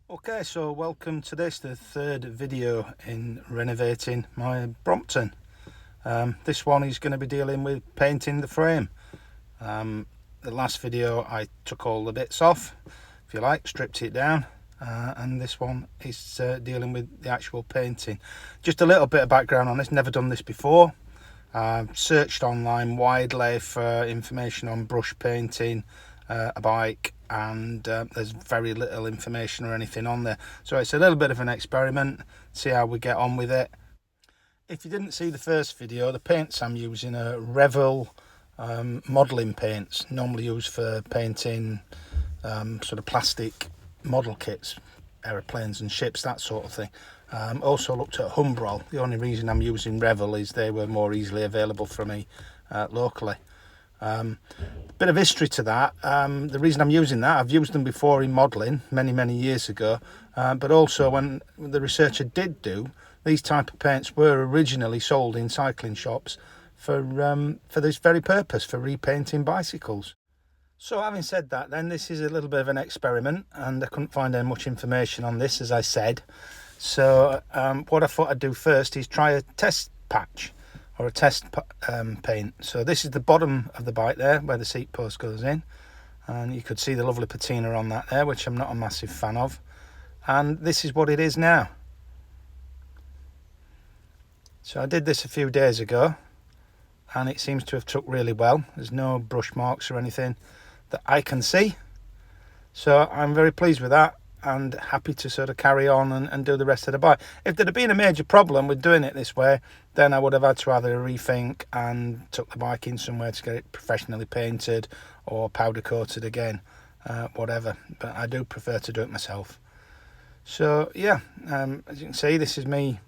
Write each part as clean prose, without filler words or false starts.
Okay, so welcome to this, the third video in renovating my Brompton. This one is going to be dealing with painting the frame. The last video I took all the bits off, if you like, stripped it down, and this one is dealing with the actual painting. Just a little bit of background on this, never done this before. I've searched online widely for information on brush painting a bike, and there's very little information or anything on there, so it's a little bit of an experiment, see how we get on with it. If you didn't see the first video, the paints I'm using are Revill modelling paints, normally used for painting sort of plastic model kits, aeroplanes and ships, that sort of thing. Also looked at Humbrol. The only reason I'm using Revill is they were more easily available for me locally. Bit of history to that. The reason I'm using that, I've used them before in modelling many years ago, but also when the researcher did do, these type of paints were originally sold in cycling shops for this very purpose, for repainting bicycles. So having said that, then this is a little bit of an experiment, and I couldn't find any much information on this, as I said. So what I thought I'd do first is try a test patch or a test paint. So this is the bottom of the bike there, where the seat post goes in, and you could see the lovely patina on that there, which I'm not a massive fan of. And this is what it is now. So I did this a few days ago, and it seems to have took really well. There's no brush marks or anything that I can see, so I'm very pleased with that and happy to sort of carry on and do the rest of the bike. If there had been a major problem with doing it this way, then I would have had to either rethink and took the bike in somewhere to get it professionally painted or powder coated again, whatever. But I do prefer to do it myself. So yeah, as you can see, this is me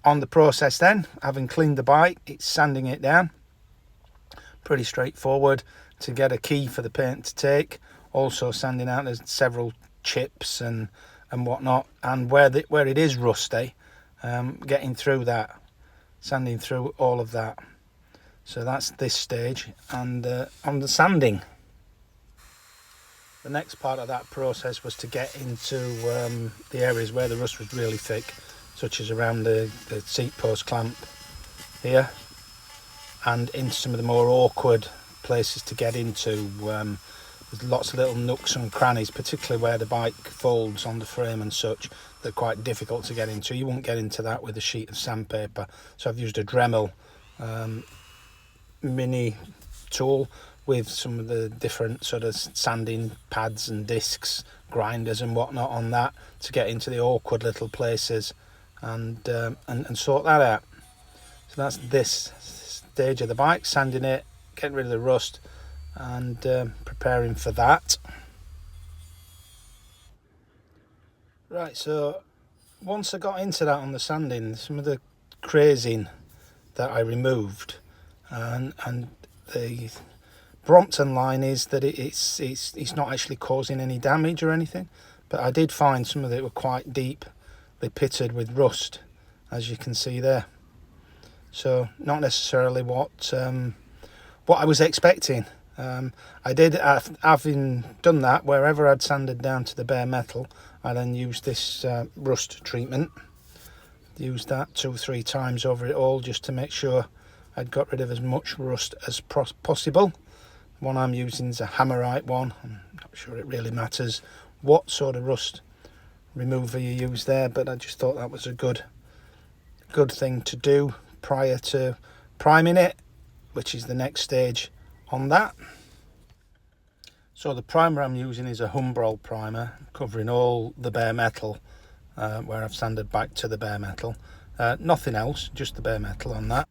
on the process then. Having cleaned the bike, it's sanding it down. Pretty straightforward to get a key for the paint to take. Also sanding out, there's several chips and whatnot, and where it is rusty, getting through that, sanding through all of that. So that's this stage, and on the sanding, the next part of that process was to get into the areas where the rust was really thick, such as around the seat post clamp here, and into some of the more awkward places to get into. There's lots of little nooks and crannies, particularly where the bike folds on the frame and such, that are quite difficult to get into. You won't get into that with a sheet of sandpaper. So I've used a Dremel mini tool with some of the different sort of sanding pads and discs, grinders and whatnot on that, to get into the awkward little places and sort that out. So that's this stage of the bike, sanding it, getting rid of the rust, and preparing for that. Right, so once I got into that on the sanding, some of the crazing that I removed, and the Brompton line is that it's not actually causing any damage or anything, but I did find some of it were quite deeply pitted with rust, as you can see there. So not necessarily what I was expecting. I did, having done that, wherever I'd sanded down to the bare metal, I then used this rust treatment. Used that 2 or 3 times over it all, just to make sure I'd got rid of as much rust as possible. The one I'm using is a hammerite one. I'm not sure it really matters what sort of rust remover you use there, but I just thought that was a good thing to do prior to priming it, which is the next stage on that. So the primer I'm using is a Humbrol primer, covering all the bare metal, where I've sanded back to the bare metal. Nothing else, just the bare metal on that.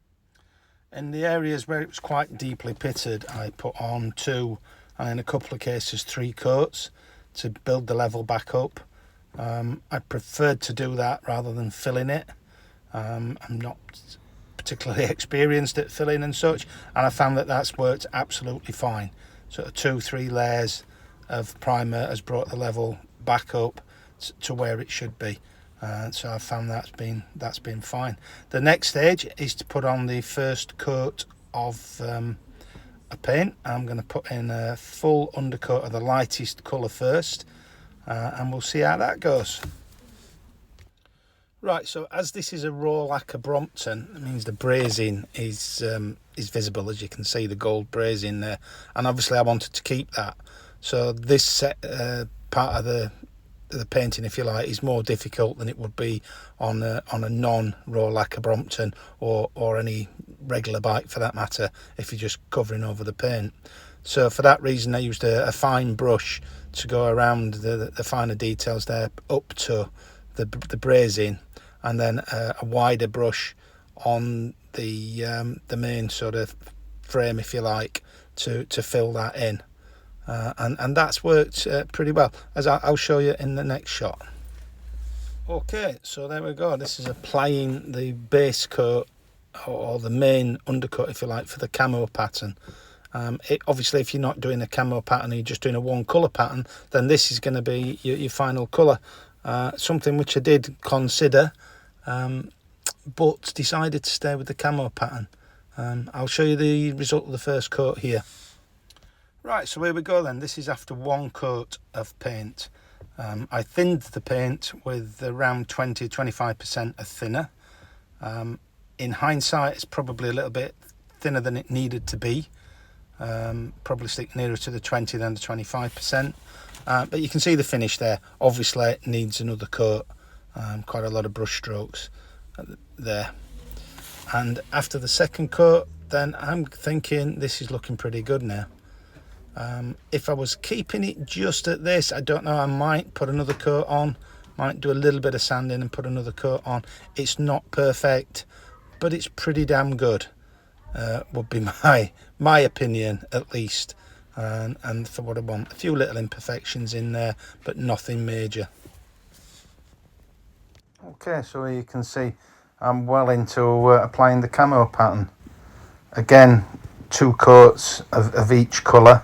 In the areas where it was quite deeply pitted, I put on 2, and in a couple of cases 3 coats to build the level back up. I preferred to do that rather than filling it. I'm not particularly experienced at filling and such, and I found that that's worked absolutely fine. Sort of 2-3 layers of primer has brought the level back up to where it should be. So I found that's been fine. The next stage is to put on the first coat of a paint. I'm going to put in a full undercoat of the lightest colour first, and we'll see how that goes. Right, so as this is a raw lacquer Brompton, it means the brazing is visible, as you can see, the gold brazing there, and obviously I wanted to keep that. So this part of the painting, if you like, is more difficult than it would be on a non-raw lacquer Brompton or any regular bike for that matter, if you're just covering over the paint. So for that reason I used a fine brush to go around the finer details there up to the brazing, and then a wider brush on the main sort of frame, if you like, to fill that in. And that's worked pretty well, as I'll show you in the next shot. Okay, so there we go. This is applying the base coat, or the main undercut, if you like, for the camo pattern. Obviously, if you're not doing a camo pattern, you're just doing a one colour pattern, then this is going to be your final colour. Something which I did consider, but decided to stay with the camo pattern. I'll show you the result of the first coat here. Right, so here we go then. This is after one coat of paint. I thinned the paint with around 20-25% of thinner. In hindsight, it's probably a little bit thinner than it needed to be. Probably stick nearer to the 20 than the 25%. But you can see the finish there. Obviously it needs another coat. Quite a lot of brush strokes there. And after the second coat, then I'm thinking this is looking pretty good now. If I was keeping it just at this, I don't know, I might put another coat on, might do a little bit of sanding and put another coat on. It's not perfect, but it's pretty damn good, would be my opinion at least. And for what I want, a few little imperfections in there, but nothing major. Okay, so you can see I'm well into applying the camo pattern. Again, 2 coats of each colour.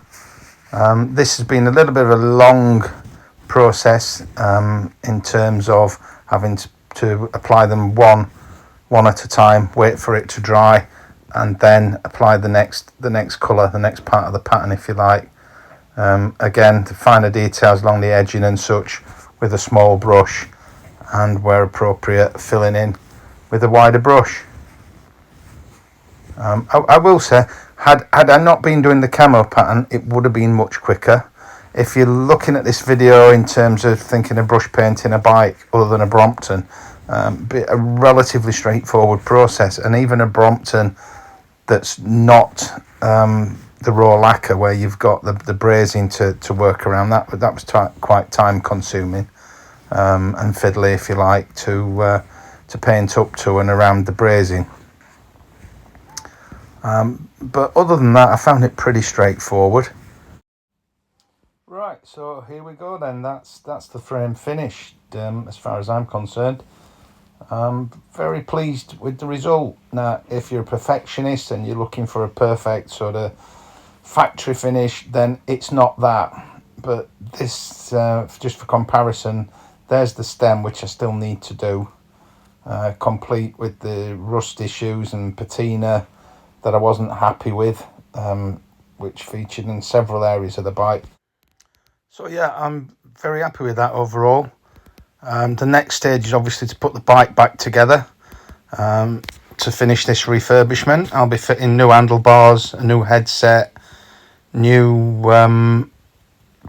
This has been a little bit of a long process in terms of having to apply them one at a time, wait for it to dry, and then apply the next colour, the next part of the pattern, if you like. Again, the finer details along the edging and such with a small brush, and where appropriate, filling in with a wider brush. I will say, had I not been doing the camo pattern, it would have been much quicker. If you're looking at this video in terms of thinking of brush painting a bike other than a Brompton, a relatively straightforward process, and even a Brompton that's not the raw lacquer, where you've got the brazing to work around, that was quite time consuming and fiddly, if you like, to paint up to and around the brazing. But other than that, I found it pretty straightforward. Right, so here we go then. That's the frame finished, as far as I'm concerned. Very pleased with the result. Now, if you're a perfectionist and you're looking for a perfect sort of factory finish, then it's not that. But this, just for comparison, there's the stem, which I still need to do, complete with the rust issues and patina that I wasn't happy with, which featured in several areas of the bike. So yeah, I'm very happy with that overall. The next stage is obviously to put the bike back together. To finish this refurbishment, I'll be fitting new handlebars, a new headset, new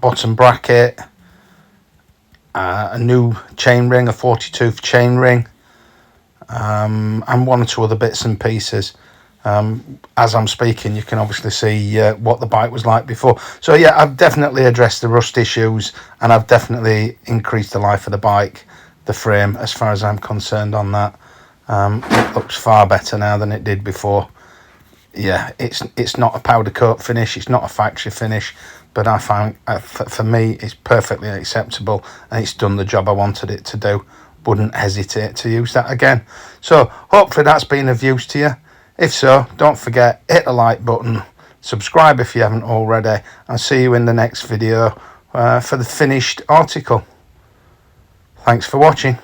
bottom bracket, a new chain ring, a 40-tooth chain ring, and one or two other bits and pieces. As I'm speaking, you can obviously see what the bike was like before. So yeah, I've definitely addressed the rust issues, and I've definitely increased the life of the bike, the frame, as far as I'm concerned on that. It looks far better now than it did before. Yeah, it's not a powder coat finish, it's not a factory finish, but I find for me it's perfectly acceptable, and it's done the job I wanted it to do. Wouldn't hesitate to use that again. So hopefully that's been of use to you. If so, don't forget, hit the like button, subscribe if you haven't already, and see you in the next video for the finished article. Thanks for watching.